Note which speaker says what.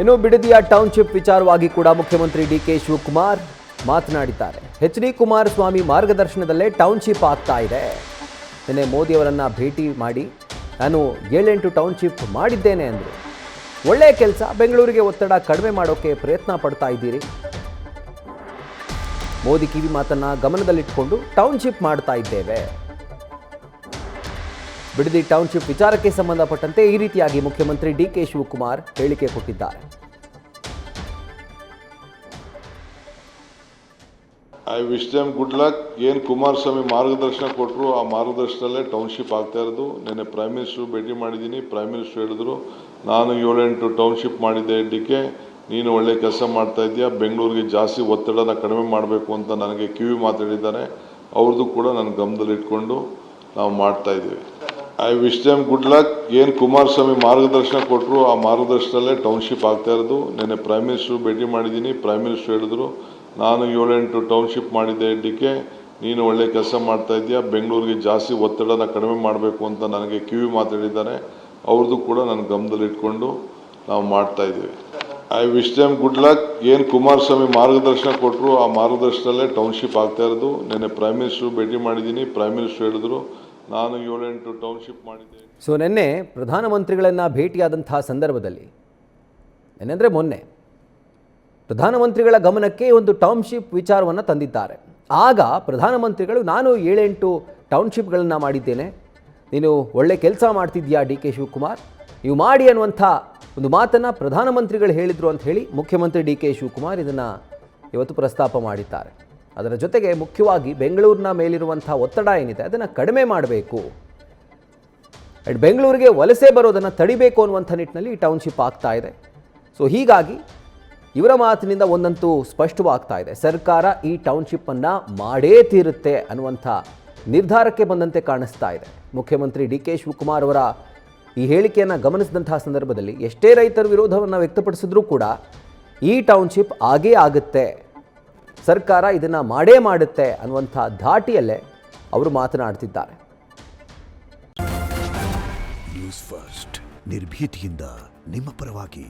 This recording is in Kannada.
Speaker 1: ಇನ್ನು ಬಿಡದಿಯ ಟೌನ್ಶಿಪ್ ವಿಚಾರವಾಗಿ ಕೂಡ ಮುಖ್ಯಮಂತ್ರಿ ಡಿಕೆ ಶಿವಕುಮಾರ್ ಮಾತನಾಡಿದ್ದಾರೆ. ಎಚ್.ಡಿ. ಕುಮಾರಸ್ವಾಮಿ ಮಾರ್ಗದರ್ಶನದಲ್ಲೇ ಟೌನ್ಶಿಪ್ ಆಗ್ತಾ ಇದೆ. ನಿನ್ನೆ ಮೋದಿಯವರನ್ನ ಭೇಟಿ ಮಾಡಿ ನಾನು 7-8 ಟೌನ್ಶಿಪ್ ಮಾಡಿದ್ದೇನೆ ಅಂದರು. ಒಳ್ಳೆಯ ಕೆಲಸ, ಬೆಂಗಳೂರಿಗೆ ಒತ್ತಡ ಕಡಿಮೆ ಮಾಡೋಕೆ ಪ್ರಯತ್ನ ಪಡ್ತಾ ಇದ್ದೀರಿ. ಮೋದಿ ಕಿವಿ ಮಾತನ್ನ ಗಮನದಲ್ಲಿಟ್ಟುಕೊಂಡು ಟೌನ್ಶಿಪ್ ಮಾಡ್ತಾ ಇದ್ದೇವೆ. ಬಿಡದಿ ಟೌನ್ಶಿಪ್ ವಿಚಾರಕ್ಕೆ ಸಂಬಂಧಪಟ್ಟಂತೆ ಈ ರೀತಿಯಾಗಿ ಮುಖ್ಯಮಂತ್ರಿ ಡಿಕೆ ಶಿವಕುಮಾರ್ ಹೇಳಿಕೆ ಕೊಟ್ಟಿದ್ದಾರೆ.
Speaker 2: I wish them good luck. ಏನು ಕುಮಾರಸ್ವಾಮಿ ಮಾರ್ಗದರ್ಶನ ಕೊಟ್ಟರು ಆ ಮಾರ್ಗದರ್ಶನದಲ್ಲೇ ಟೌನ್ಶಿಪ್ ಆಗ್ತಾ ಇರೋದು. ನಿನ್ನೆ ಪ್ರೈಮ್ ಮಿನಿಸ್ಟರ್ ಭೇಟಿ ಮಾಡಿದ್ದೀನಿ. ಪ್ರೈಮ್ ಮಿನಿಸ್ಟರ್ ಹೇಳಿದ್ರು, ನಾನು 7-8 ಟೌನ್ಶಿಪ್ ಮಾಡಿದ್ದೆ, ಡಿಕೆ ನೀನು ಒಳ್ಳೆ ಕೆಲಸ ಮಾಡ್ತಾ ಇದೆಯಾ, ಬೆಂಗಳೂರಿಗೆ ಜಾಸ್ತಿ ಒತ್ತಡನ ಕಡಿಮೆ ಮಾಡಬೇಕು ಅಂತ ನನಗೆ ಕಿವಿ ಮಾತಾಡಿದ್ದಾರೆ. ಅವ್ರದ್ದು ಕೂಡ ನನ್ನ ಗಮನದಲ್ಲಿಟ್ಕೊಂಡು ನಾವು ಮಾಡ್ತಾ ಇದ್ದೀವಿ. I wish them good luck. ಏನು ಕುಮಾರಸ್ವಾಮಿ ಮಾರ್ಗದರ್ಶನ ಕೊಟ್ಟರು ಆ ಮಾರ್ಗದರ್ಶನದಲ್ಲೇ ಟೌನ್ಶಿಪ್ ಆಗ್ತಾ ಇರೋದು. ನಿನ್ನೆ ಪ್ರೈಮ್ ಮಿನಿಸ್ಟರ್ ಭೇಟಿ ಮಾಡಿದ್ದೀನಿ. ಪ್ರೈಮ್ ಮಿನಿಸ್ಟರ್ ಹೇಳಿದ್ರು, ನಾನು 7-8 ಟೌನ್ಶಿಪ್ ಮಾಡಿದ್ದೆ, ಡಿಕೆ ನೀನು ಒಳ್ಳೆ ಕೆಲಸ ಮಾಡ್ತಾ ಇದೆಯಾ, ಬೆಂಗಳೂರಿಗೆ ಜಾಸ್ತಿ ಒತ್ತಡನ ಕಡಿಮೆ ಮಾಡಬೇಕು ಅಂತ ನನಗೆ ಕಿವಿ ಮಾತಾಡಿದ್ದಾರೆ. ಅವ್ರದ್ದು ಕೂಡ ನನ್ನ ಗಮನದಲ್ಲಿಟ್ಕೊಂಡು ನಾವು ಮಾಡ್ತಾ ಇದ್ದೀವಿ. I wish them good luck. ಏನು ಕುಮಾರಸ್ವಾಮಿ ಮಾರ್ಗದರ್ಶನ ಕೊಟ್ಟರು ಆ ಮಾರ್ಗದರ್ಶನದಲ್ಲೇ ಟೌನ್ಶಿಪ್ ಆಗ್ತಾ ಇರೋದು. ನಿನ್ನೆ ಪ್ರೈಮ್ ಮಿನಿಸ್ಟರ್ ಭೇಟಿ ಮಾಡಿದ್ದೀನಿ. ಪ್ರೈಮ್ ಮಿನಿಸ್ಟರ್ ಹೇಳಿದ್ರು, ನಾನು 7-8 ಟೌನ್ಶಿಪ್ ಮಾಡಿದ್ದೆ.
Speaker 1: ಸೊ ನಿನ್ನೆ ಪ್ರಧಾನಮಂತ್ರಿಗಳನ್ನು ಭೇಟಿಯಾದಂತಹ ಸಂದರ್ಭದಲ್ಲಿ, ಏನೆಂದರೆ ಮೊನ್ನೆ ಪ್ರಧಾನಮಂತ್ರಿಗಳ ಗಮನಕ್ಕೆ ಒಂದು ಟೌನ್ಶಿಪ್ ವಿಚಾರವನ್ನು ತಂದಿದ್ದಾರೆ. ಆಗ ಪ್ರಧಾನಮಂತ್ರಿಗಳು ನಾನು 7-8 ಟೌನ್ಶಿಪ್ಗಳನ್ನು ಮಾಡಿದ್ದೇನೆ, ನೀನು ಒಳ್ಳೆ ಕೆಲಸ ಮಾಡ್ತಿದ್ದೀಯಾ ಡಿ ಕೆ ಶಿವಕುಮಾರ್, ನೀವು ಮಾಡಿ ಅನ್ನುವಂಥ ಒಂದು ಮಾತನ್ನು ಪ್ರಧಾನಮಂತ್ರಿಗಳು ಹೇಳಿದರು ಅಂತ ಹೇಳಿ ಮುಖ್ಯಮಂತ್ರಿ ಡಿ ಕೆ ಶಿವಕುಮಾರ್ ಇದನ್ನು ಇವತ್ತು ಪ್ರಸ್ತಾಪ ಮಾಡಿದ್ದಾರೆ. ಅದರ ಜೊತೆಗೆ ಮುಖ್ಯವಾಗಿ ಬೆಂಗಳೂರಿನ ಮೇಲಿರುವಂಥ ಒತ್ತಡ ಏನಿದೆ ಅದನ್ನು ಕಡಿಮೆ ಮಾಡಬೇಕು, ಬೆಂಗಳೂರಿಗೆ ವಲಸೆ ಬರೋದನ್ನು ತಡಿಬೇಕು ಅನ್ನುವಂಥ ನಿಟ್ಟಿನಲ್ಲಿ ಈ ಟೌನ್ಶಿಪ್ ಆಗ್ತಾ ಇದೆ. ಸೊ ಹೀಗಾಗಿ ಇವರ ಮಾತಿನಿಂದ ಒಂದಂತೂ ಸ್ಪಷ್ಟವಾಗ್ತಾ ಇದೆ, ಸರ್ಕಾರ ಈ ಟೌನ್ಶಿಪ್ಪನ್ನು ಮಾಡೇ ತೀರುತ್ತೆ ಅನ್ನುವಂಥ ನಿರ್ಧಾರಕ್ಕೆ ಬಂದಂತೆ ಕಾಣಿಸ್ತಾ ಇದೆ. ಮುಖ್ಯಮಂತ್ರಿ ಡಿ ಕೆ ಶಿವಕುಮಾರ್ ಅವರ ಈ ಹೇಳಿಕೆಯನ್ನು ಗಮನಿಸಿದಂತಹ ಸಂದರ್ಭದಲ್ಲಿ ಎಷ್ಟೇ ರೈತರು ವಿರೋಧವನ್ನು ವ್ಯಕ್ತಪಡಿಸಿದ್ರೂ ಕೂಡ ಈ ಟೌನ್ಶಿಪ್ ಆಗೇ ಆಗುತ್ತೆ, ಸರ್ಕಾರ ಇದನ್ನು ಮಾಡೇ ಮಾಡುತ್ತೆ ಅನ್ನುವಂಥ ಧಾಟಿಯಲ್ಲೇ ಅವರು ಮಾತನಾಡ್ತಿದ್ದಾರೆ.
Speaker 3: ನ್ಯೂಸ್ ಫಸ್ಟ್, ನಿರ್ಭೀತಿಯಿಂದ ನಿಮ್ಮ ಪರವಾಗಿ.